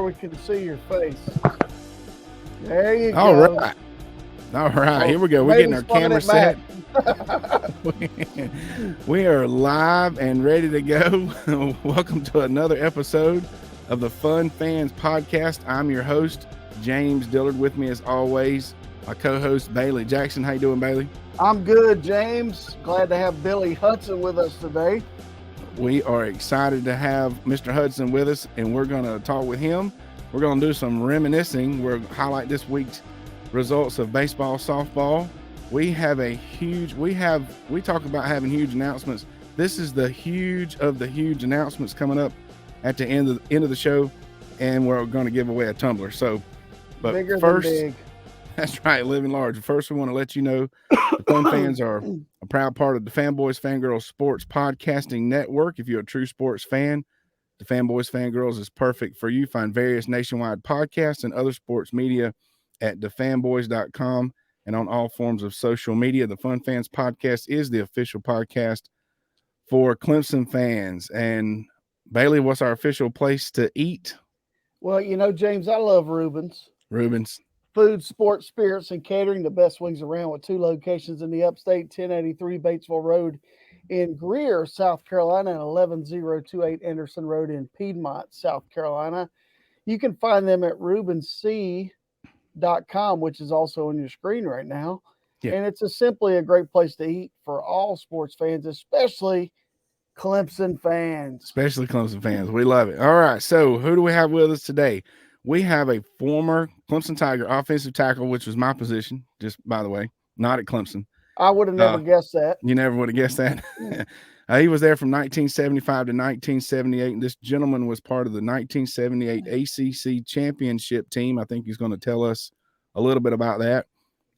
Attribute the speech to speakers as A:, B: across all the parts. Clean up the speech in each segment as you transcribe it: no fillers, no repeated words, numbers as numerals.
A: we can see your face. There you
B: All
A: go.
B: right. All right.
A: Oh,
B: Here we go. We're getting our
A: Bailey's fucking
B: camera
A: it back.
B: set. We are live and ready to go. Welcome to another episode of the Fun Fans Podcast. I'm your host, James Dillard. With me as always, my co-host, Bailey Jackson. How you doing, Bailey?
A: I'm good, James. Glad to have Billy Hudson with us today.
B: We are excited to have Mr. Hudson with us, and we're going to talk with him. We're going to do some reminiscing. We're going to highlight this week's results of baseball, softball. We talk about having huge announcements. This is the huge of the huge announcements coming up at the end of the show, and we're going to give away a tumbler. So, but
A: Bigger
B: first,
A: than big.
B: That's right, living large. First, we want to let you know the Fun Fans are a proud part of the Fanboys Fangirls Sports Podcasting Network. If you're a true sports fan, the Fanboys Fangirls is perfect for you. Find various nationwide podcasts and other sports media at thefanboys.com and on all forms of social media. The Fun Fans Podcast is the official podcast for Clemson fans. And Bailey, what's our official place to eat?
A: Well, you know, James, I love Reuben's. Food, sports, spirits, and catering, the best wings around, with 2 locations in the upstate, 1083 Batesville Road in Greer, South Carolina, and 11028 Anderson Road in Piedmont, South Carolina. You can find them at ReubenC.com, which is also on your screen right now. Yeah. And it's simply a great place to eat for all sports fans, especially Clemson fans.
B: We love it. All right, so who do we have with us today? We have a former Clemson Tiger offensive tackle, which was my position, just by the way, not at Clemson.
A: I would have never guessed that.
B: You never would have guessed that. He was there from 1975 to 1978, and this gentleman was part of the 1978 ACC championship team. I think he's going to tell us a little bit about that.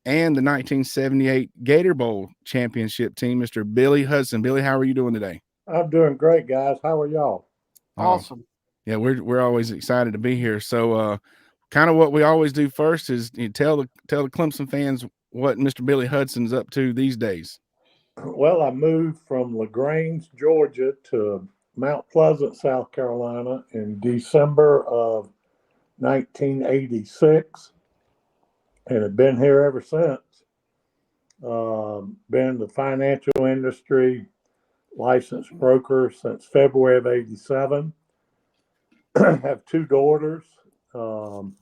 B: And the 1978 Gator Bowl championship team, Mr. Billy Hudson. Billy, how are you doing today?
C: I'm doing great, guys. How are y'all?
A: Awesome.
B: Yeah, we're always excited to be here. So, kind of what we always do first is tell the Clemson fans what Mr. Billy Hudson's up to these days.
C: Well, I moved from LaGrange, Georgia, to Mount Pleasant, South Carolina, in December of 1986, and have been here ever since. Been in the financial industry, licensed broker since February of '87. Have 2 daughters, one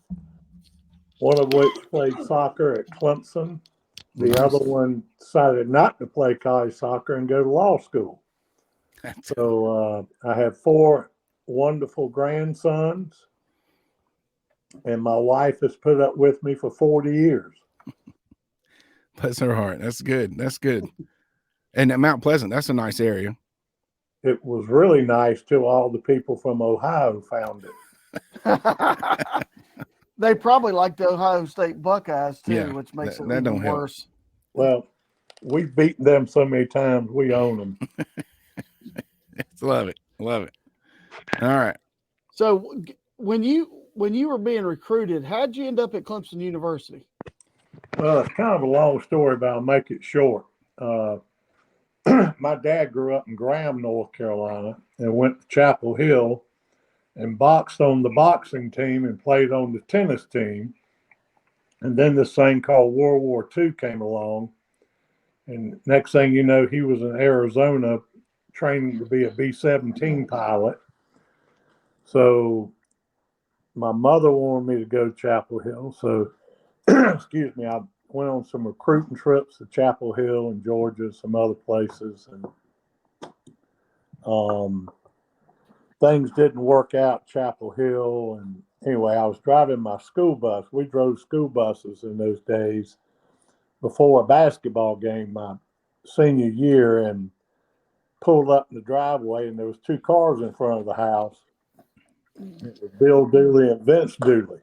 C: of which played soccer at Clemson. The other one decided not to play college soccer and go to law school. So I have 4 wonderful grandsons, and my wife has put up with me for 40 years.
B: Bless her heart. That's good. And at Mount Pleasant, that's a nice area.
C: It was really nice till all the people from Ohio found it.
A: They probably like the Ohio State Buckeyes too,
B: yeah,
A: which makes it
B: even
A: even
B: help.
A: worse.
C: Well, we've beaten them so many times, we own them.
B: Love it. All right.
A: So when you were being recruited, how'd you end up at Clemson University?
C: Well, it's kind of a long story, but I'll make it short. My dad grew up in Graham, North Carolina, and went to Chapel Hill and boxed on the boxing team and played on the tennis team. And then this thing called World War II came along. And next thing you know, he was in Arizona training to be a B-17 pilot. So my mother wanted me to go to Chapel Hill. So, excuse me, I went on some recruiting trips to Chapel Hill and Georgia, some other places, and things didn't work out at Chapel Hill. And anyway, I was driving my school bus. We drove school buses in those days before a basketball game my senior year, and pulled up in the driveway, and there was 2 cars in front of the house. It was Bill Dooley and Vince Dooley.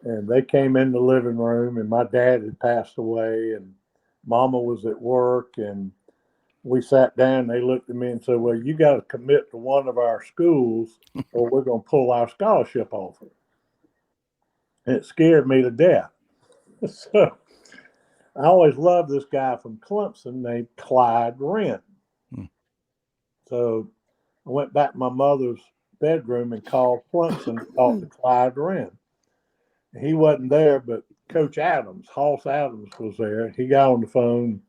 C: And they came in the living room, and my dad had passed away, and Mama was at work, and we sat down. They looked at me and said, "Well, you got to commit to one of our schools, or we're going to pull our scholarship offer." And it scared me to death. So I always loved this guy from Clemson named Clyde Wren. So I went back to my mother's bedroom and called Clemson to talk to Clyde Wren. He wasn't there, but Coach Adams, Hoss Adams, was there. He got on the phone,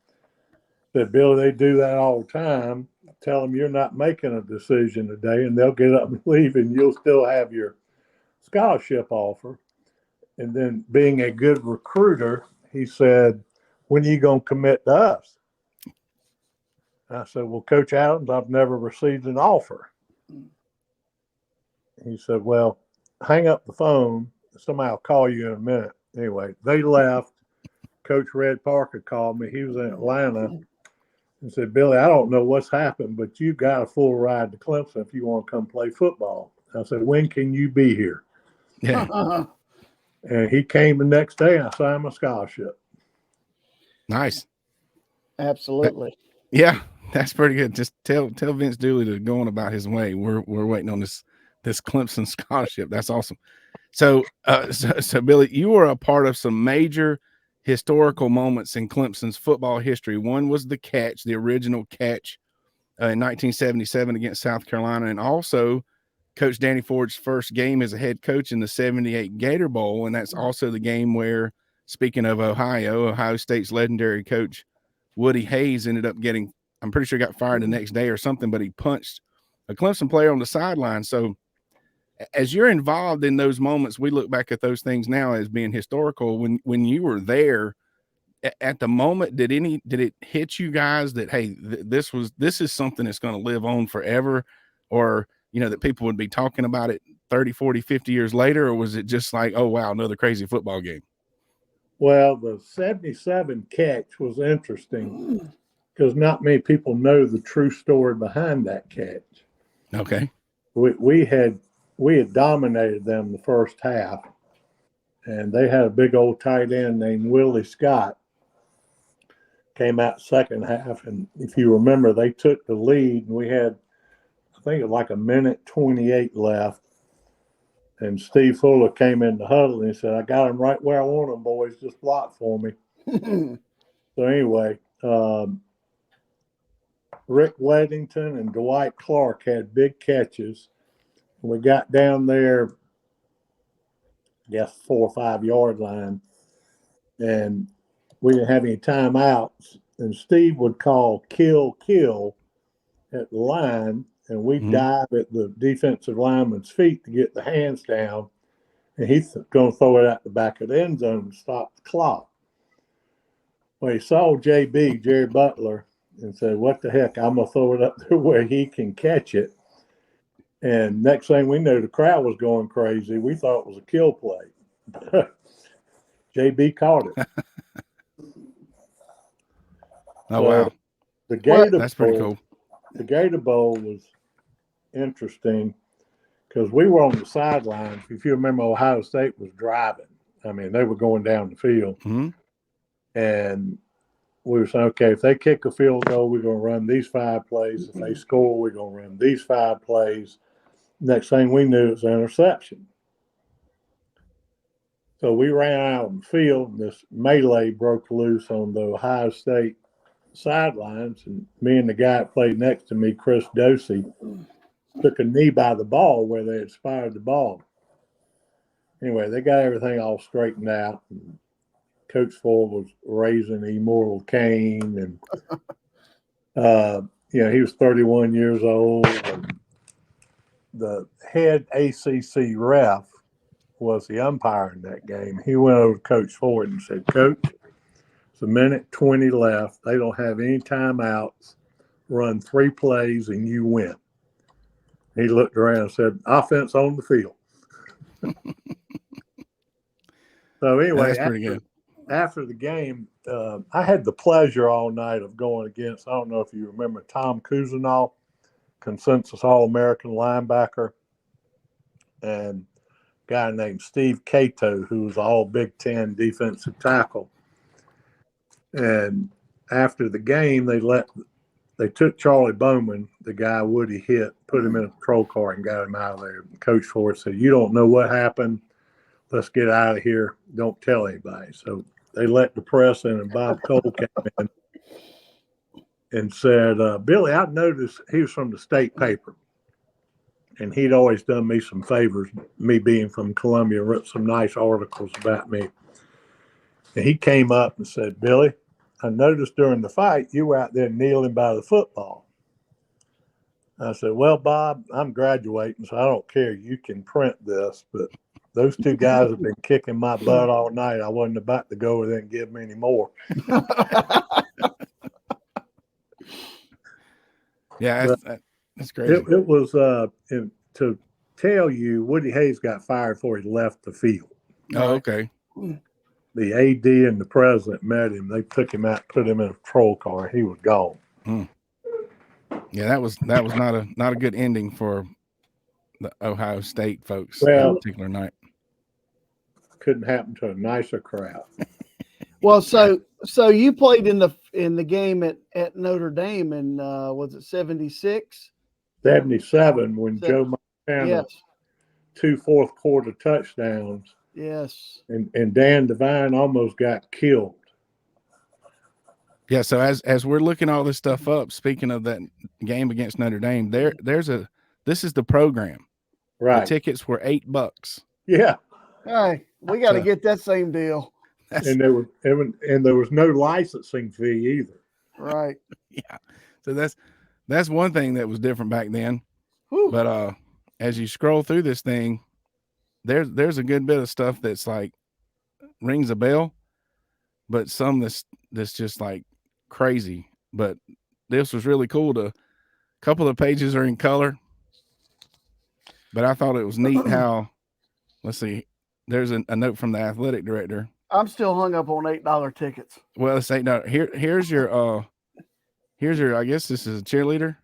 C: said, Billy, they do that all the time. Tell them you're not making a decision today, and they'll get up and leave, and you'll still have your scholarship offer. And then, being a good recruiter, he said, when are you going to commit to us? I said, well, Coach Adams, I've never received an offer. He said, well, hang up the phone. Somebody will call you in a minute. Anyway, they left. Coach Red Parker called me. He was in Atlanta and said, Billy, I don't know what's happened, but you got a full ride to Clemson if you want to come play football. I said, when can you be here?
B: Yeah.
C: And he came the next day, and I signed my scholarship.
B: Nice.
A: Absolutely.
B: Yeah, that's pretty good. Just tell Vince Dooley to go on about his way. We're waiting on this Clemson scholarship. That's awesome. So Billy, you were a part of some major historical moments in Clemson's football history. One was the catch, the original catch in 1977 against South Carolina, and also Coach Danny Ford's first game as a head coach in the 78 Gator Bowl. And that's also the game where, speaking of Ohio State's legendary coach Woody Hayes ended up getting, I'm pretty sure got fired the next day or something, but he punched a Clemson player on the sideline. So as you're involved in those moments, we look back at those things now as being historical. When you were there at the moment, did it hit you guys that, hey, this is something that's going to live on forever, or, that people would be talking about it 30, 40, 50 years later? Or was it just like, oh, wow, another crazy football game?
C: Well, the 77 catch was interesting because not many people know the true story behind that catch.
B: Okay.
C: We had dominated them the first half, and they had a big old tight end named Willie Scott. Came out second half, and if you remember, they took the lead, and we had, I think it was like a minute 28 left. And Steve Fuller came in the huddle and he said, I got him right where I want him, boys. Just block for me. So anyway, Rick Weddington and Dwight Clark had big catches. We got down there, I guess, 4 or 5 yard line, and we didn't have any timeouts. And Steve would call kill at the line, and we'd dive at the defensive lineman's feet to get the hands down, and he's going to throw it out the back of the end zone to stop the clock. Well, he saw JB, Jerry Butler, and said, what the heck, I'm going to throw it up there where he can catch it. And next thing we knew, the crowd was going crazy. We thought it was a kill play. JB caught it.
B: Oh, wow.
C: The Gator
B: That's pretty cool.
C: The Gator Bowl was interesting because we were on the sidelines. If you remember, Ohio State was driving. I mean, they were going down the field.
B: Mm-hmm.
C: And we were saying, okay, if they kick a field goal, we're going to run these 5 plays. If they score, we're going to run these 5 plays. Next thing we knew, it was an interception. So we ran out on the field, and this melee broke loose on the Ohio State sidelines, and me and the guy that played next to me, Chris Dosey, took a knee by the ball where they had spired the ball. Anyway, they got everything all straightened out, and Coach Ford was raising Immortal Kane, and he was 31 years old, and the head ACC ref was the umpire in that game. He went over to Coach Ford and said, Coach, it's a minute 20 left. They don't have any timeouts. Run 3 plays and you win. He looked around and said, offense on the field. So anyway, after the game, I had the pleasure all night of going against, I don't know if you remember, Tom Kuzinoff, consensus All-American linebacker, and a guy named Steve Cato, who was all Big Ten defensive tackle. And after the game, they took Charlie Bowman, the guy Woody hit, put him in a patrol car and got him out of there. Coach Ford said, you don't know what happened. Let's get out of here. Don't tell anybody. So they let the press in, and Bob Cole came in and said, Billy, I noticed, he was from the state paper. and he'd always done me some favors, me being from Columbia, wrote some nice articles about me. And he came up and said, Billy, I noticed during the fight you were out there kneeling by the football. I said, well, Bob, I'm graduating, so I don't care. You can print this, but those two guys have been kicking my butt all night. I wasn't about to go over there and give them any more.
B: Yeah, that's crazy.
C: It was to tell you, Woody Hayes got fired before he left the field.
B: Oh, okay.
C: The AD and the president met him. They took him out, put him in a patrol car. He was gone.
B: Yeah, that was not a good ending for the Ohio State folks
C: Well,
B: that particular night.
C: Couldn't happen to a nicer crowd.
A: Well, so you played in the game at Notre Dame in was it 76?
C: 77 when Joe Montana
A: Yes.
C: 2 fourth quarter touchdowns.
A: Yes.
C: And Dan Devine almost got killed.
B: Yeah, so as we're looking all this stuff up, speaking of that game against Notre Dame, this is the program.
C: Right.
B: The tickets were $8.
C: Yeah.
A: Hey, we got to get that same deal.
C: And there was no licensing fee either.
A: Right.
B: Yeah. So that's one thing that was different back then.
A: Whew.
B: But as you scroll through this thing, there's a good bit of stuff that's like rings a bell, but some that's just like crazy. But this was really cool. A couple of pages are in color, but I thought it was neat how, let's see, there's a note from the athletic director.
A: I'm still hung up on $8 tickets.
B: Well, it's $8. Here's your I guess this is a cheerleader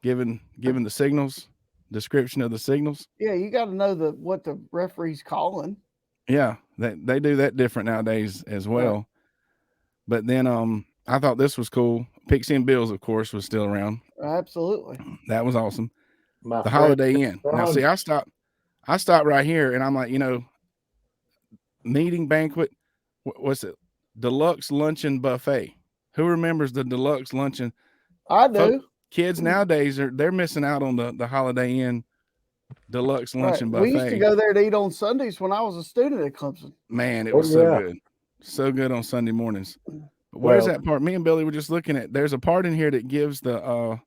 B: giving the signals, description of the signals.
A: Yeah, you got to know what the referee's calling.
B: Yeah, they do that different nowadays as well. Right. But then I thought this was cool. Pixie and Bills, of course, was still around.
A: Absolutely.
B: That was awesome. The Holiday Inn. Now, see, I stopped right here, and I'm like, meeting banquet. What's it? Deluxe luncheon buffet. Who remembers the deluxe luncheon?
A: I do.
B: Kids nowadays they're missing out on the Holiday Inn deluxe luncheon buffet.
A: We used to go there to eat on Sundays when I was a student at Clemson.
B: Man, it was so good. So good on Sunday mornings. But where's that part? Me and Billy were just looking at. There's a part in here that gives the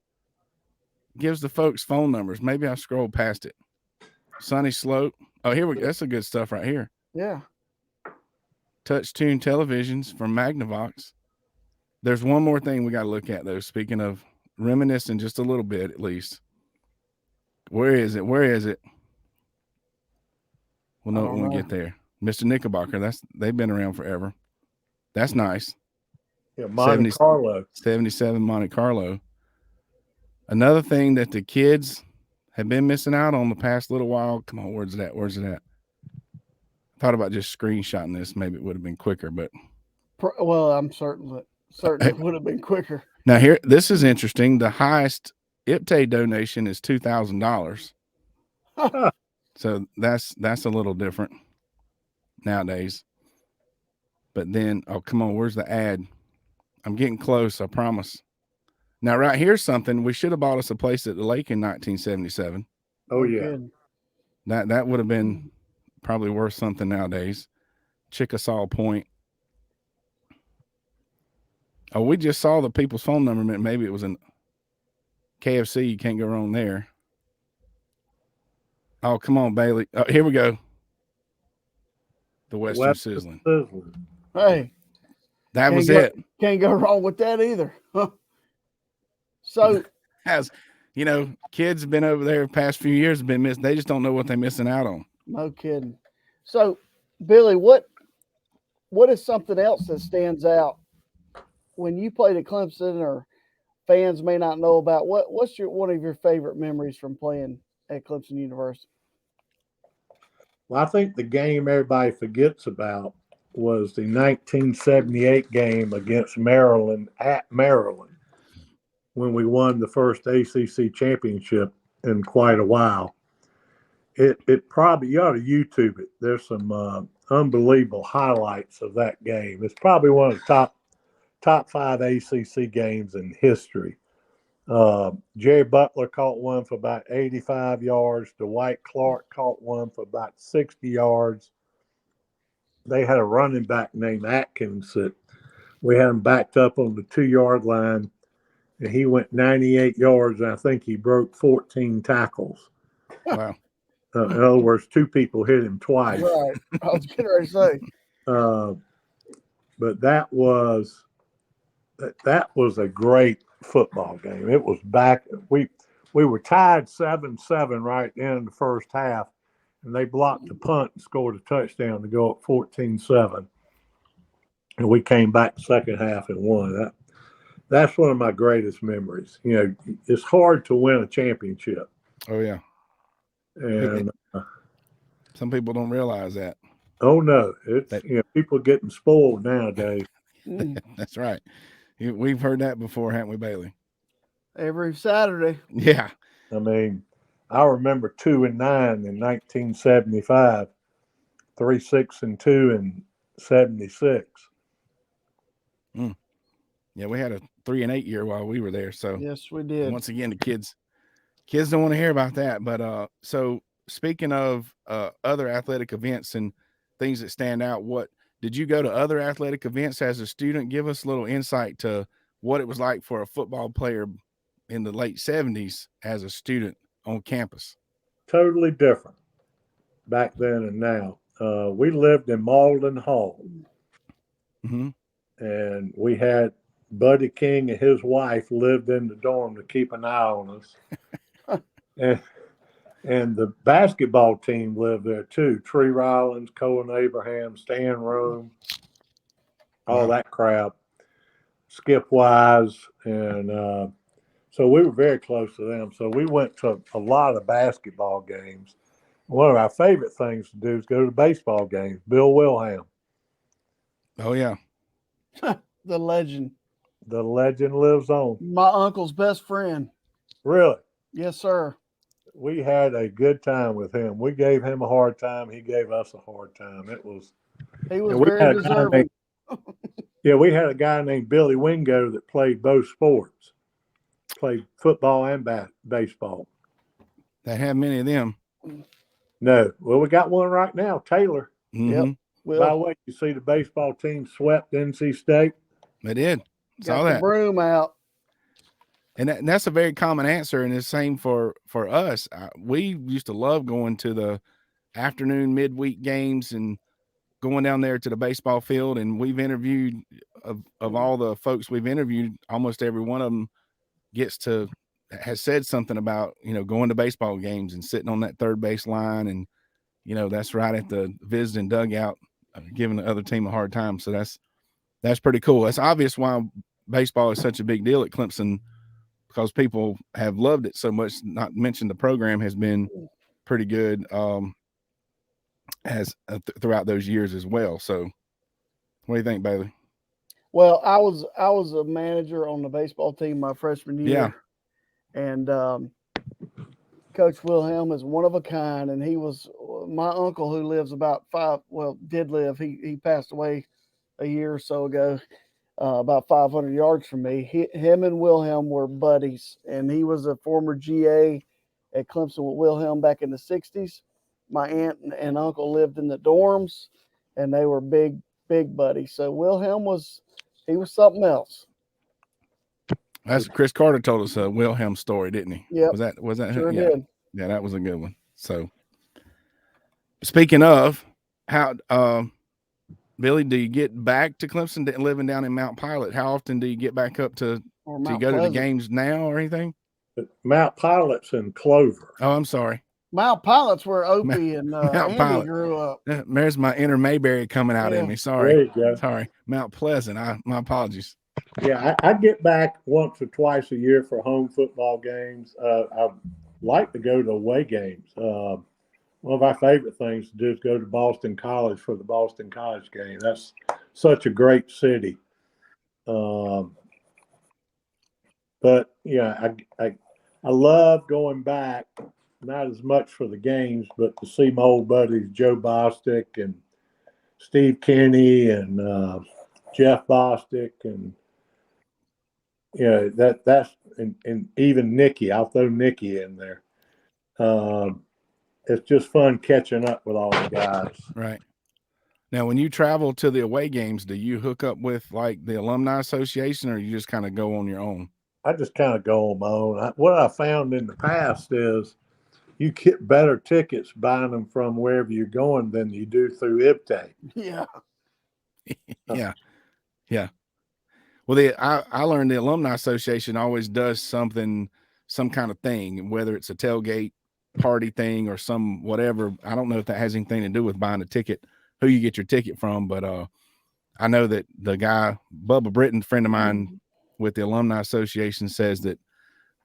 B: folks phone numbers. Maybe I scrolled past it. Sunny Slope. Oh, here we go. That's the good stuff right here.
A: Yeah.
B: Touch tune televisions from Magnavox. There's one more thing we got to look at, though. Speaking of reminiscing just a little bit, at least. Where is it? We'll know when we get there. Mr. Knickerbocker. They've been around forever. That's nice.
C: Yeah, Monte Carlo.
B: 77 Monte Carlo. Another thing that the kids have been missing out on the past little while. Come on, where's it at? Thought about just screenshotting this. Maybe it would have been quicker, but
A: I'm certain it would have been quicker.
B: Now here, this is interesting. The highest IPTAY donation is $2,000. So that's a little different nowadays. But then, oh, come on, where's the ad? I'm getting close, I promise. Now, right here's something. We should have bought us a place at the lake in 1977.
C: Oh, yeah.
B: That would have been probably worth something nowadays. Chickasaw Point. Oh, we just saw the people's phone number. Maybe it was in KFC. You can't go wrong there. Oh, come on, Bailey. Oh, here we go. The Western Sizzling.
A: Hey.
B: That was it.
A: Can't go wrong with that either. Huh. So,
B: as kids have been over there the past few years, have been missing. They just don't know what they're missing out on.
A: No kidding. So, Billy, what is something else that stands out when you played at Clemson, or fans may not know about? What's one of your favorite memories from playing at Clemson University?
C: Well, I think the game everybody forgets about was the 1978 game against Maryland at Maryland, when we won the first ACC championship in quite a while. It probably, you ought to YouTube it. There's some unbelievable highlights of that game. It's probably one of the top 5 ACC games in history. Jerry Butler caught one for about 85 yards. Dwight Clark caught one for about 60 yards. They had a running back named Atkins that we had him backed up on the 2-yard line, and he went 98 yards, and I think he broke 14 tackles.
B: Wow.
C: In other words, 2 people hit him twice.
A: Right. I was getting ready to say.
C: But that was a great football game. It was back. We were tied 7-7 right in the first half, and they blocked the punt and scored a touchdown to go up 14-7. And we came back the second half and won. That's one of my greatest memories. You know, it's hard to win a championship.
B: Oh yeah.
C: And
B: some people don't realize that.
C: Oh no, it's people getting spoiled nowadays.
B: That's right. We've heard that before, haven't we, Bailey?
A: Every Saturday.
B: Yeah.
C: I mean, I remember 2-9 in 1975, 3-6-2 in 76.
B: Yeah, we had a 3-8 year while we were there. So
A: yes, we did.
B: Once again, the kids don't want to hear about that. But so speaking of other athletic events and things that stand out, what did you go to other athletic events as a student? Give us a little insight to what it was like for a football player in the late 70s as a student on campus.
C: Totally different back then and now. We lived in Malden Hall.
B: Mm-hmm.
C: And we had Buddy King and his wife lived in the dorm to keep an eye on us. and the basketball team lived there too. Tree Rollins, Cohen Abraham, Stan Rome, all that crap. Skip Wise. And so we were very close to them. So we went to a lot of basketball games. One of our favorite things to do is go to baseball games. Bill Wilhelm.
B: Oh, yeah.
A: The legend.
C: The legend lives on.
A: My uncle's best friend.
C: Really?
A: Yes, sir.
C: We had a good time with him. We gave him a hard time. He gave us a hard time.
A: He was very deserving.
C: We had a guy named Billy Wingo that played both sports, played football and baseball.
B: They have many of them.
C: No. Well, we got one right now, Taylor.
B: Mm-hmm.
A: Yep. Well,
C: by the way, you see the baseball team swept NC State?
B: They did.
A: Saw that. Broom out.
B: And that's a very common answer, and it's the same for us. We used to love going to the afternoon midweek games and going down there to the baseball field, and we've interviewed of all the folks we've interviewed, almost every one of them has said something about, going to baseball games and sitting on that third base line, and that's right at the visiting dugout, giving the other team a hard time. So that's pretty cool. That's obvious why baseball is such a big deal at Clemson, because people have loved it so much. Not to mention the program has been pretty good throughout those years as well. So what do you think, Bailey?
A: Well, I was a manager on the baseball team my freshman year.
B: Yeah.
A: And Coach Wilhelm is one of a kind, and he was my uncle who lives did live. He passed away a year or so ago, about 500 yards from me. Him and Wilhelm were buddies, and he was a former GA at Clemson with Wilhelm back in the 60s. My aunt and uncle lived in the dorms, and they were big buddies. So Wilhelm was something else.
B: That's Chris Carter told us a Wilhelm story, didn't he?
A: Yeah.
B: Was that
A: sure
B: him?
A: Did.
B: Yeah, that was a good one. So speaking of, how Billy, do you get back to Clemson living down in Mount Pilot? How often do you get back up to go to the games now or anything?
C: Mount Pilot's in Clover.
B: Oh, I'm sorry.
A: Mount Pilot's where Opie and Andy
B: Pilot
A: grew up.
B: There's my inner Mayberry coming out in me. Sorry.
C: There you go.
B: Sorry. Mount Pleasant. My apologies.
C: Yeah, I get back once or twice a year for home football games. I like to go to away games. One of our favorite things to do is go to Boston College for the Boston College game. That's such a great city. But yeah, I love going back, not as much for the games, but to see my old buddies Joe Bostic and Steve Kenny and Jeff Bostic and that's and even Nikki, I'll throw Nikki in there. It's just fun catching up with all the guys.
B: Right. Now, when you travel to the away games, do you hook up with like the Alumni Association, or you just kind of go on your own?
C: I just kind of go on my own. What I found in the past is you get better tickets buying them from wherever you're going than you do through IBTAY.
A: Yeah.
B: Yeah. Well, I learned the Alumni Association always does some kind of thing, whether it's a tailgate party thing or some whatever. I don't know if that has anything to do with buying a ticket, who you get your ticket from, but I know that the guy, Bubba Britton, friend of mine with the Alumni Association, says that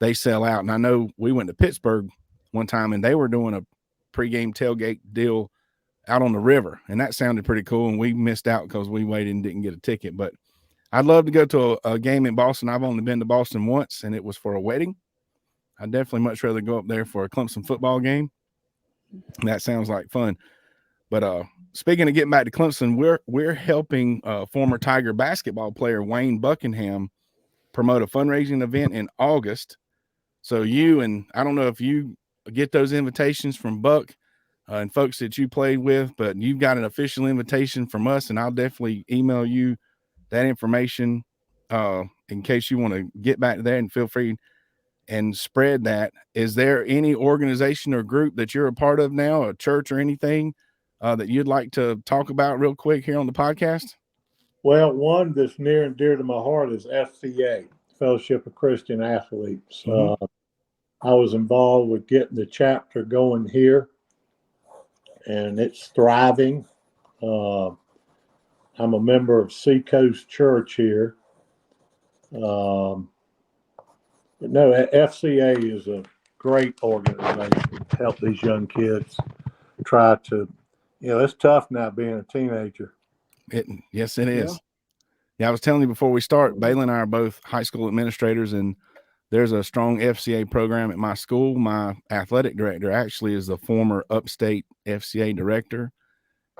B: they sell out. And I know we went to Pittsburgh one time and they were doing a pregame tailgate deal out on the river, and that sounded pretty cool. And we missed out because we waited and didn't get a ticket. But I'd love to go to a game in Boston. I've only been to Boston once, and it was for a wedding. I'd definitely much rather go up there for a Clemson football game. That sounds like fun. But speaking of getting back to Clemson, we're helping former Tiger basketball player Wayne Buckingham promote a fundraising event in August. So you, and I don't know if you get those invitations from Buck and folks that you played with, but you've got an official invitation from us, and I'll definitely email you that information in case you want to get back to that, and feel free and spread that. Is there any organization or group that you're a part of now, a church or anything that you'd like to talk about real quick here on the podcast?
C: Well, one that's near and dear to my heart is FCA, Fellowship of Christian Athletes.
B: Mm-hmm.
C: I was involved with getting the chapter going here, and it's thriving. I'm a member of Seacoast Church here. But no, FCA is a great organization to help these young kids try to, it's tough now being a teenager.
B: Yes, it is. Yeah, I was telling you before we start, Bailey and I are both high school administrators, and there's a strong FCA program at my school. My athletic director actually is the former upstate FCA director.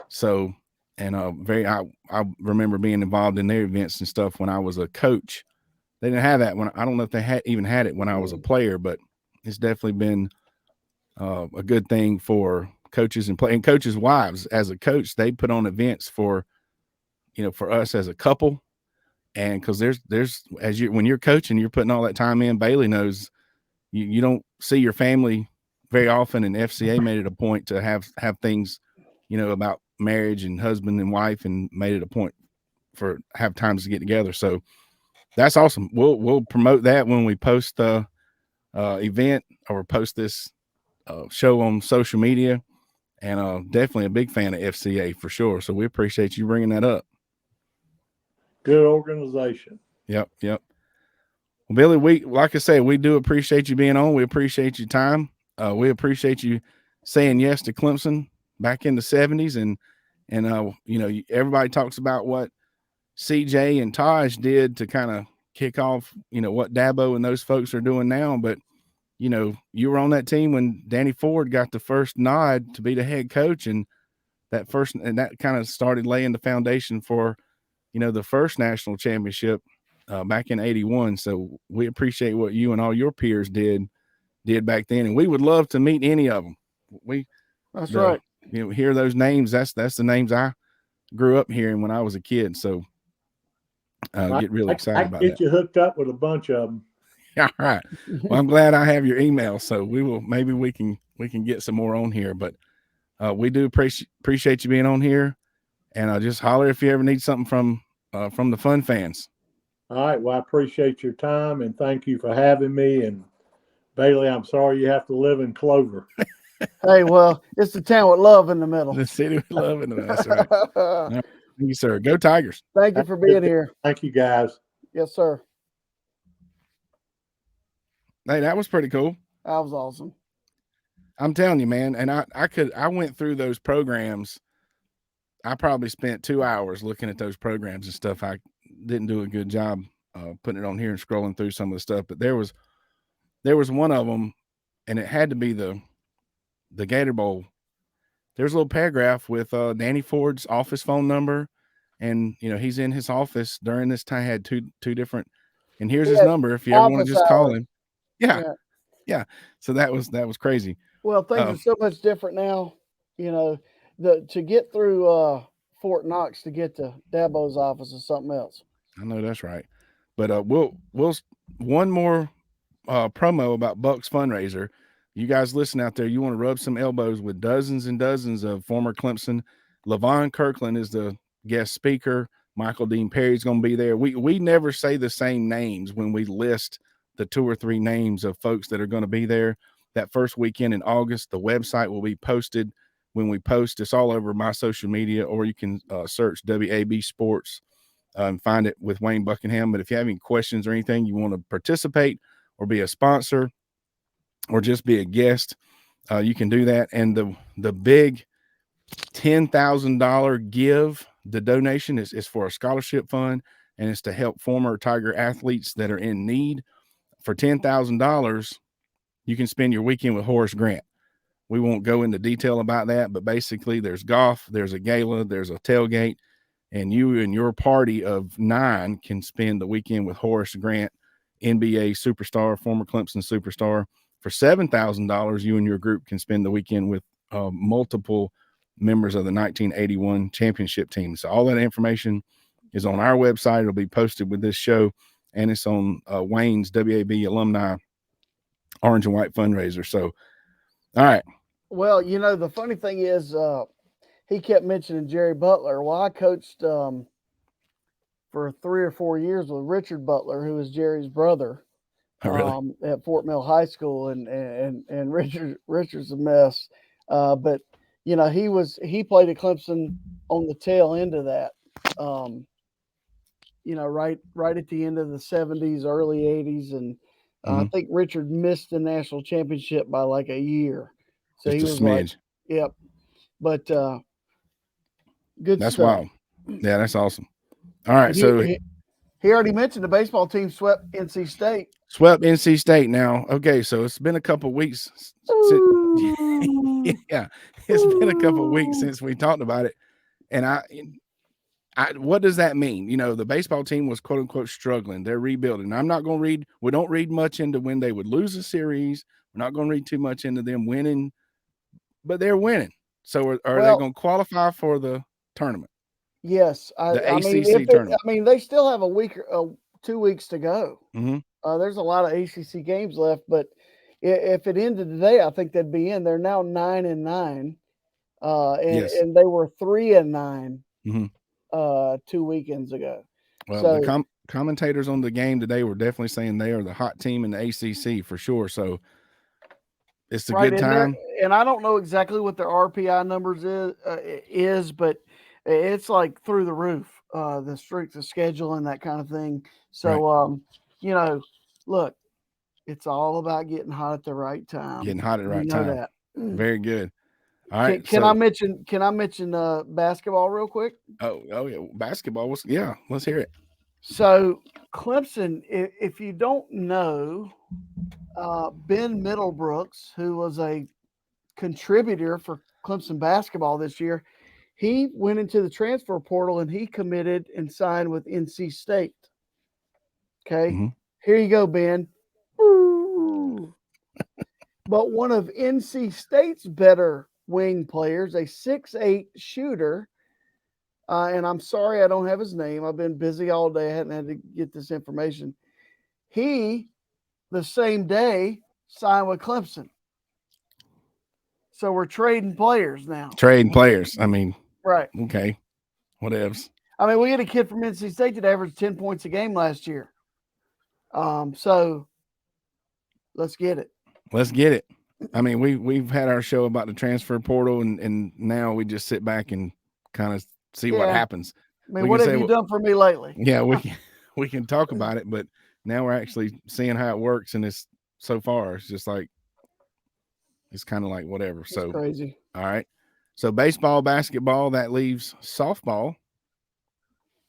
B: So, and I remember being involved in their events and stuff when I was a coach. They didn't have that when, I don't know if they even had it when I was a player, but it's definitely been a good thing for coaches and coaches' wives. As a coach, they put on events for us as a couple. And because there's when you're coaching, you're putting all that time in. Bailey knows you don't see your family very often, and FCA made it a point to have things, about marriage and husband and wife, and made it a point for have times to get together. So that's awesome. We'll promote that when we post the event or post this show on social media, and definitely a big fan of FCA for sure. So we appreciate you bringing that up.
C: Good organization.
B: Yep. Well, Billy, like I said, we do appreciate you being on. We appreciate your time. We appreciate you saying yes to Clemson back in the 70s. And everybody talks about what CJ and Taj did to kind of kick off, what Dabo and those folks are doing now. But, you were on that team when Danny Ford got the first nod to be the head coach. And that kind of started laying the foundation for, the first national championship back in 81. So we appreciate what you and all your peers did back then. And we would love to meet any of them.
A: That's right.
B: Hear those names. That's the names I grew up hearing when I was a kid. So get really excited about that.
C: I get you hooked up with a bunch of them.
B: All right. Well, I'm glad I have your email. So maybe we can get some more on here, but we do appreciate you being on here, and just holler if you ever need something from the Fun Fans.
C: All right. Well, I appreciate your time, and thank you for having me. And Bailey, I'm sorry you have to live in Clover.
A: Hey, well, it's the town with love in the middle.
B: The city with love in the middle. That's right. Right. Thank you, sir. Go Tigers.
A: Thank you for being here.
C: Thank you, guys.
A: Yes, sir.
B: Hey, that was pretty cool.
A: That was awesome.
B: I'm telling you, man. And I went through those programs. I probably spent 2 hours looking at those programs and stuff. I didn't do a good job putting it on here and scrolling through some of the stuff, but there was one of them, and it had to be the Gator Bowl. There's a little paragraph with Danny Ford's office phone number, and he's in his office during this time. Had two different and here's his number if you ever want to just call him. Yeah. So that was crazy.
A: Well, things are so much different now. To get through Fort Knox to get to Dabo's office is something else.
B: I know that's right. But we'll one more promo about Buck's fundraiser. You guys listen out there. You want to rub some elbows with dozens and dozens of former Clemson. LaVon Kirkland is the guest speaker. Michael Dean Perry's going to be there. We never say the same names when we list the 2 or 3 names of folks that are going to be there. That first weekend in August, the website will be posted when we post. It's all over my social media, or you can search WAB Sports and find it with Wayne Buckingham. But if you have any questions or anything, you want to participate or be a sponsor or just be a guest, you can do that. And the big $10,000 give, the donation is for a scholarship fund, and it's to help former Tiger athletes that are in need. For $10,000, you can spend your weekend with Horace Grant. We won't go into detail about that, but basically there's golf, there's a gala, there's a tailgate, and you and your party of 9 can spend the weekend with Horace Grant, NBA superstar, former Clemson superstar. For $7,000, you and your group can spend the weekend with multiple members of the 1981 championship team. So all that information is on our website. It'll be posted with this show, and it's on Wayne's WAB alumni Orange and White fundraiser. So, all right.
A: Well, the funny thing is, he kept mentioning Jerry Butler. Well, I coached for 3 or 4 years with Richard Butler, who is Jerry's brother, at Fort Mill High School, and Richard's a mess. But he played at Clemson on the tail end of that. Right at the end of the 70s, early 80s, and I think Richard missed the national championship by like a year. So
B: just
A: he was
B: a smidge.
A: Yep. But good
B: that's
A: stuff.
B: Wild. Yeah, that's awesome. All right,
A: he already mentioned the baseball team swept NC State.
B: Now. Okay, so it's been a couple weeks. Yeah, it's been a couple weeks since we talked about it. And I what does that mean? The baseball team was quote unquote struggling. They're rebuilding. I'm not going to read. We don't read much into when they would lose a series. We're not going to read too much into them winning, but they're winning. So are they going to qualify for the tournament?
A: Yes,
B: the ACC tournament.
A: They still have 2 weeks to go.
B: Mm-hmm.
A: There's a lot of ACC games left, but if it ended today, I think they'd be in. They're now 9-9, and they were 3-9 2 weekends ago.
B: Well, the commentators on the game today were definitely saying they are the hot team in the ACC for sure. So it's a good time.
A: And I don't know exactly what their RPI numbers is, but it's like through the roof. The strength of schedule and that kind of thing. So, look, it's all about getting hot at the right time.
B: Getting hot at the right time.
A: That.
B: Very good. All right.
A: Can I mention basketball real quick?
B: Oh yeah, basketball was let's hear it.
A: So Clemson, if you don't know, Ben Middlebrooks, who was a contributor for Clemson basketball this year, he went into the transfer portal and he committed and signed with NC State. Okay, Here you go, Ben. But one of NC State's better wing players, a 6'8" shooter, and I'm sorry I don't have his name. I've been busy all day. I hadn't had to get this information. He, the same day, signed with Clemson. So we're trading players now.
B: Trading players. I mean,
A: right.
B: Okay. What else?
A: I mean, we had a kid from NC State that averaged 10 points a game last year. So let's get it.
B: Let's get it. I mean, we've had our show about the transfer portal, and now we just sit back and kind of see what happens.
A: I mean, what have you done for me lately?
B: Yeah, we can talk about it, but now we're actually seeing how it works, and it's so far it's just like it's kind of like whatever.
A: It's
B: so
A: crazy.
B: All right. So baseball, basketball, that leaves softball.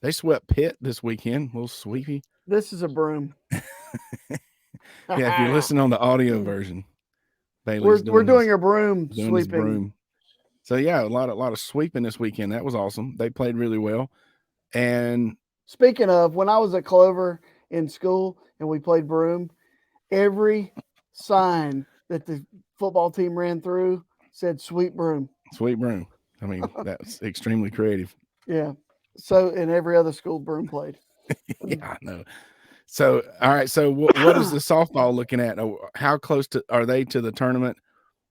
B: They swept Pitt this weekend. A little sweepy.
A: This is a broom.
B: Yeah, if you listen on the audio version,
A: we're doing a broom sweeping.
B: Broom. So yeah, a lot of sweeping this weekend. That was awesome. They played really well. And
A: speaking of, when I was at Clover, in school and we played broom, every sign that the football team ran through said "Sweet Broom."
B: Sweet broom. I mean, that's extremely creative.
A: Yeah. So, in every other school, broom played.
B: Yeah, I know. So, all right. So, what is the softball looking at? How close are they to the tournament?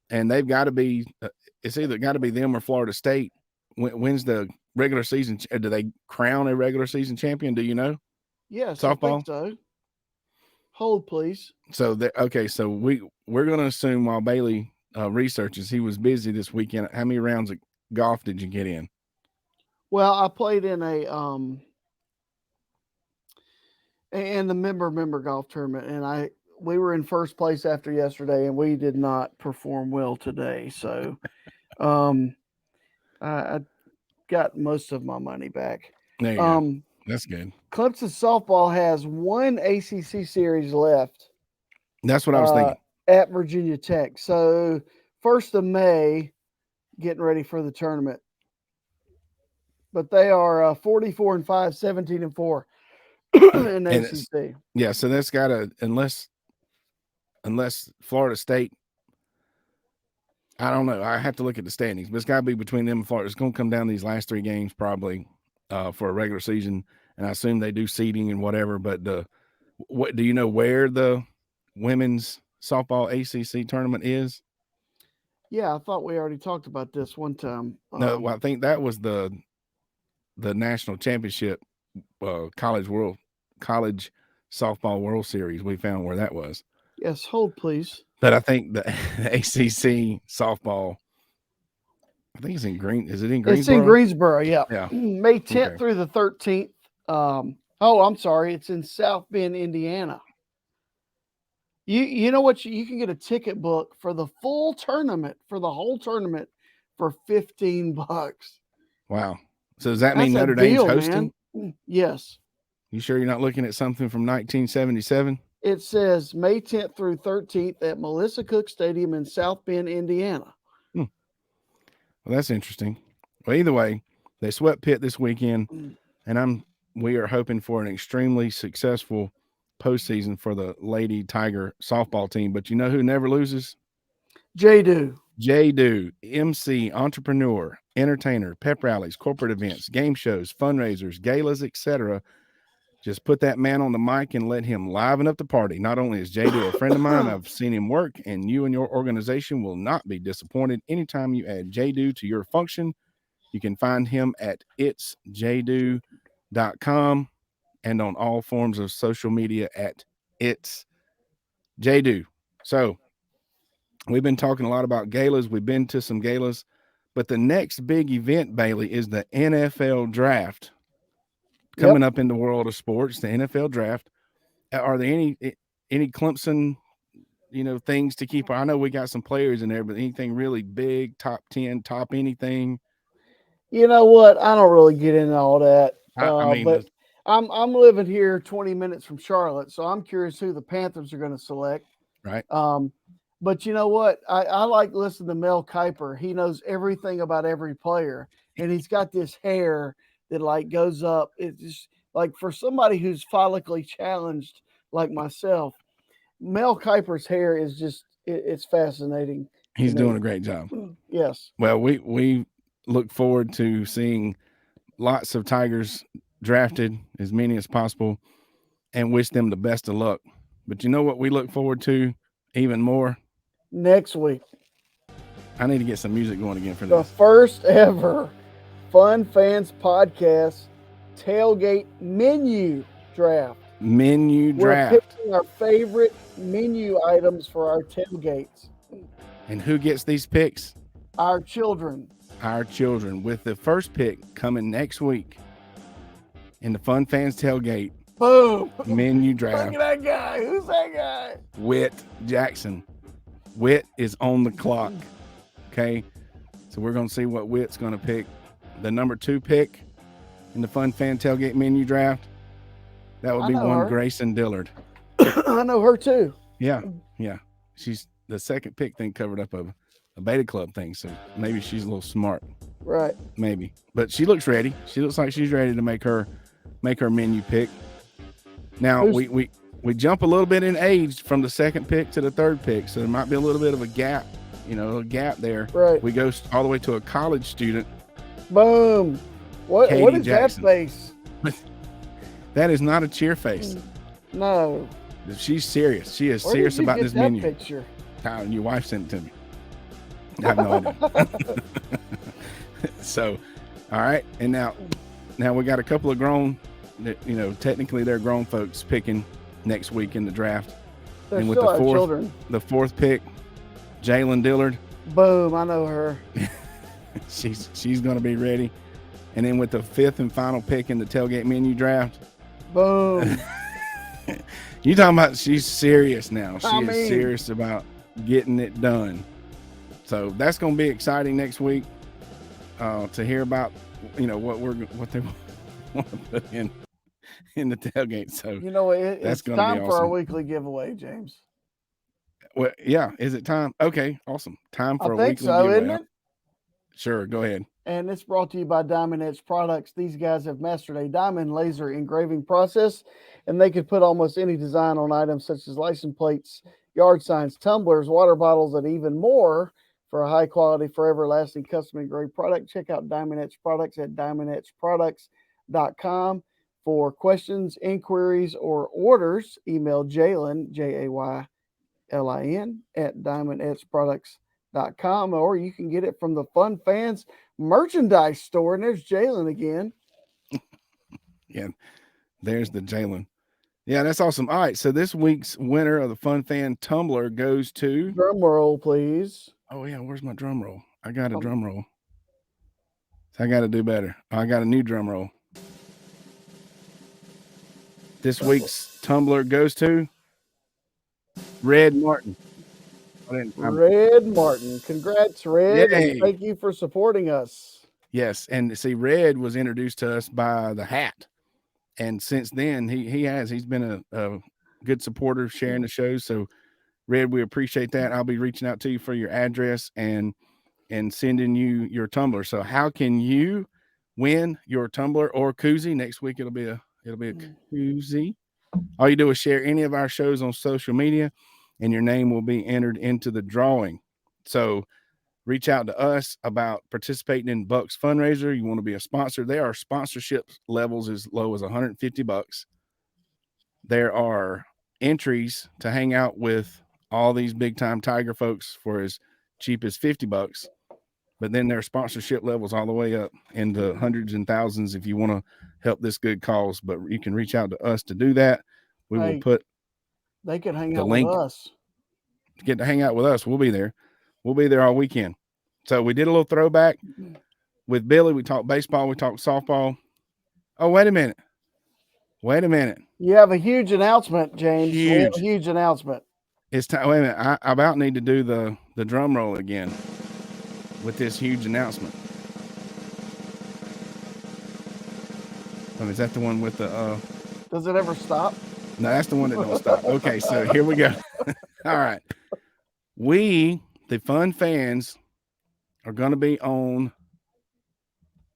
B: And they've got to be. It's either got to be them or Florida State. When's the regular season? Do they crown a regular season champion? Do you know?
A: Yes,
B: Softball?
A: I think so. Hold, please.
B: So, okay. So we're going to assume while Bailey researches, he was busy this weekend. How many rounds of golf did you get in?
A: Well, I played in the member golf tournament, and we were in first place after yesterday, and we did not perform well today. So, I got most of my money back.
B: There you go. That's good.
A: Clemson softball has one ACC series left.
B: That's what I was thinking.
A: At Virginia Tech. So 1st of May, getting ready for the tournament. But they are 44-5, 17-4 in the ACC.
B: Yeah, so that's got to unless Florida State. I don't know. I have to look at the standings, but it's got to be between them and Florida. It's going to come down to these last 3 games probably for a regular season, and I assume they do seeding and whatever. But what do you know where the women's softball ACC tournament is?
A: Yeah, I thought we already talked about this one time.
B: No, well, I think that was the national championship college softball World Series. We found where that was.
A: Yes, hold please.
B: But I think the ACC softball, I think it's in Is it in Greensboro?
A: It's in Greensboro, yeah.
B: Yeah.
A: May 10th through the 13th. I'm sorry. It's in South Bend, Indiana. You know what? You can get a ticket book for the full tournament, for the whole tournament, for $15.
B: Wow. So does that mean Notre Dame's hosting?
A: Man. Yes.
B: You sure you're not looking at something from 1977?
A: It says May 10th through 13th at Melissa Cook Stadium in South Bend, Indiana.
B: Well, that's interesting. Well, either way, they swept Pitt this weekend, and we are hoping for an extremely successful postseason for the Lady Tiger softball team. But you know who never loses?
A: J-Do,
B: MC, entrepreneur, entertainer, pep rallies, corporate events, game shows, fundraisers, galas, etc. Just put that man on the mic and let him liven up the party. Not only is J-Do a friend of mine, I've seen him work, and you and your organization will not be disappointed. Anytime you add J-Do to your function, you can find him at itsjdo.com and on all forms of social media at itsjdo. So we've been talking a lot about galas. We've been to some galas, but the next big event, Bailey, is the NFL draft. Coming up in the world of sports, the NFL draft. Are there any Clemson, things to keep? I know we got some players in there, but anything really big, top 10, top anything?
A: You know what? I don't really get into all that.
B: But
A: I'm living here 20 minutes from Charlotte, so I'm curious who the Panthers are going to select.
B: Right.
A: But you know what? I like listening to Mel Kiper. He knows everything about every player, and he's got this hair that goes up. It's just like for somebody who's follically challenged like myself, Mel Kiper's hair is just it's fascinating.
B: He's doing a great job.
A: Yes.
B: Well, we look forward to seeing lots of Tigers drafted, as many as possible, and wish them the best of luck. But you know what we look forward to even more?
A: Next week.
B: I need to get some music going again for
A: this. The first ever Fun Fans Podcast tailgate menu draft. We're picking our favorite menu items for our tailgates.
B: And who gets these picks?
A: Our children.
B: With the first pick coming next week in the Fun Fans tailgate.
A: Boom.
B: Menu draft.
A: Look at that guy. Who's that guy?
B: Whit Jackson. Whit is on the clock. Okay. So we're going to see what Whit's going to pick. The number 2 pick in the Fun Fan Tailgate menu draft, that would be one Grayson Dillard.
A: I know her too.
B: Yeah. She's the second pick thing covered up a beta club thing, so maybe she's a little smart.
A: Right.
B: Maybe. But she looks ready. She looks like she's ready to make her menu pick. Now we jump a little bit in age from the second pick to the third pick, so there might be a little bit of a gap, there.
A: Right.
B: We go all the way to a college student.
A: Boom. What is
B: Jackson.
A: that face?
B: That is not a cheer face.
A: No.
B: She's serious. She is
A: Where
B: serious
A: did you
B: about
A: get
B: this
A: that
B: menu.
A: Picture?
B: Your wife sent it to me. I have no idea. So, all right, and now we got a couple of grown, technically they're grown folks picking next week in the draft.
A: They're
B: and with
A: still our children.
B: The fourth pick, Jalen Dillard.
A: Boom, I know her.
B: she's going to be ready. And then with the fifth and final pick in the tailgate menu draft.
A: Boom.
B: You talking about she's serious now. She is serious about getting it done. So that's going to be exciting next week to hear about, what they want to put in the tailgate. So
A: it's time for our weekly giveaway, James.
B: Well, yeah. Is it time? Okay, awesome. Time for a weekly
A: giveaway.
B: Isn't it? Sure, go ahead.
A: And it's brought to you by Diamond Edge Products. These guys have mastered a diamond laser engraving process, and they could put almost any design on items such as license plates, yard signs, tumblers, water bottles, and even more for a high-quality, forever-lasting custom-engraved product. Check out Diamond Edge Products at diamondedgeproducts.com. For questions, inquiries, or orders, email Jaylin, Jaylin, at diamondedgeproducts.com, or you can get it from the Fun Fans merchandise store. And there's Jaylin again.
B: Yeah, there's the Jaylin. Yeah, that's awesome. All right, so this week's winner of the Fun Fan Tumbler goes to...
A: Drum roll, please.
B: Oh, yeah, where's my drum roll? I got a drum roll. So I got to do better. I got a new drum roll. This week's tumbler goes to Red Martin.
A: Red Martin. Congrats, Red. And thank you for supporting us.
B: Yes. And see, Red was introduced to us by the hat. And since then, he's been a good supporter sharing the show. So, Red, we appreciate that. I'll be reaching out to you for your address and sending you your tumbler. So, how can you win your tumbler or koozie? Next week, it'll be a koozie. All you do is share any of our shows on social media, and your name will be entered into the drawing. So reach out to us about participating in Bucks fundraiser. You want to be a sponsor. There are sponsorship levels as low as $150. There are entries to hang out with all these big time Tiger folks for as cheap as $50. But then there are sponsorship levels all the way up in the hundreds and thousands if you want to help this good cause. But you can reach out to us to do that. We will put
A: they can hang out with us.
B: To get to hang out with us. We'll be there. We'll be there all weekend. So we did a little throwback with Billy. We talked baseball. We talked softball. Oh, wait a minute.
A: You have a huge announcement, James. Huge announcement.
B: It's time. Wait a minute. I about need to do the drum roll again with this huge announcement. Is that the one with the
A: does it ever stop?
B: No, that's the one that don't stop. Okay, so here we go. All right. We, the Fun Fans, are going to be on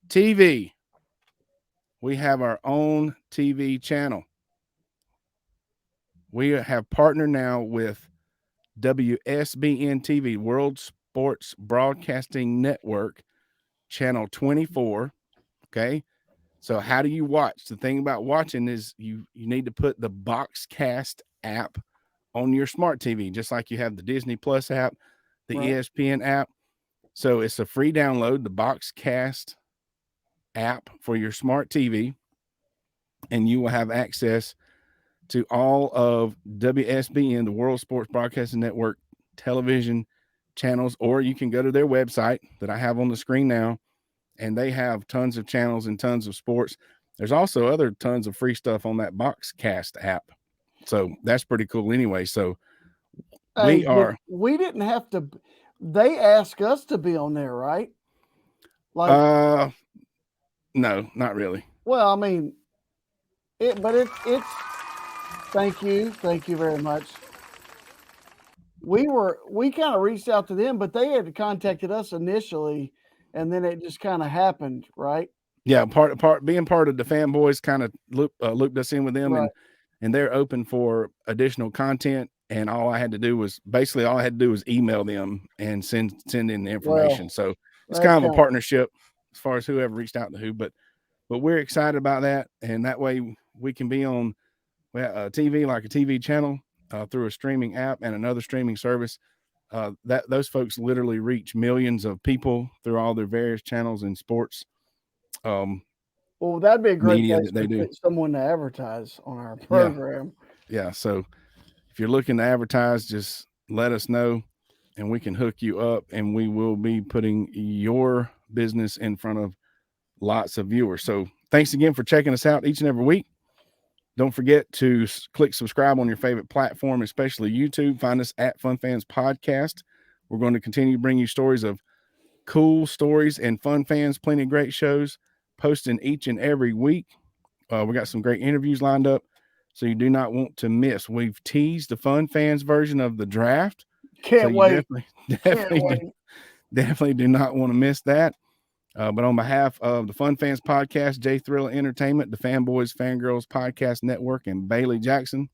B: TV. We have our own TV channel. We have partnered now with WSBN TV, World Sports Broadcasting Network, channel 24. Okay. So how do you watch? The thing about watching is you need to put the Boxcast app on your smart TV, just like you have the Disney Plus app, the ESPN app. So it's a free download, the Boxcast app for your smart TV, and you will have access to all of WSBN, the World Sports Broadcasting Network television channels, or you can go to their website that I have on the screen now, and they have tons of channels and tons of sports. There's also other tons of free stuff on that Boxcast app. So that's pretty cool anyway. So we didn't have to,
A: they asked us to be on there, right?
B: No, not really.
A: Well, I mean, it's thank you very much. We kind of reached out to them, but they had contacted us initially, and then it just kind of happened, right?
B: Yeah, being part of the Fanboys kind of looped us in with them, and they're open for additional content. And all I had to do was email them and send in the information. So it's kind of a partnership as far as whoever reached out to who, but we're excited about that. And that way we can be on TV, like a TV channel, through a streaming app and another streaming service. That those folks literally reach millions of people through all their various channels and sports.
A: Well, that'd be a great
B: media
A: place
B: that they
A: to
B: do.
A: get someone to advertise on our program.
B: Yeah. So if you're looking to advertise, just let us know and we can hook you up, and we will be putting your business in front of lots of viewers. So thanks again for checking us out each and every week. Don't forget to click subscribe on your favorite platform, especially YouTube. Find us at Fun Fans Podcast. We're going to continue to bring you stories of cool stories and Fun Fans, plenty of great shows posting each and every week. We got some great interviews lined up, so you do not want to miss. We've teased the Fun Fans version of the draft.
A: Can't wait.
B: Definitely do not want to miss that. But on behalf of the Fun Fans Podcast, Jay Thriller Entertainment, the Fanboys, Fangirls Podcast Network, and Bailey Jackson.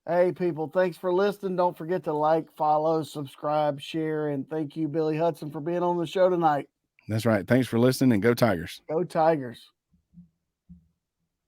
A: Hey, people, thanks for listening. Don't forget to like, follow, subscribe, share, and thank you, Billy Hudson, for being on the show tonight.
B: That's right. Thanks for listening, and go Tigers.
A: Go Tigers.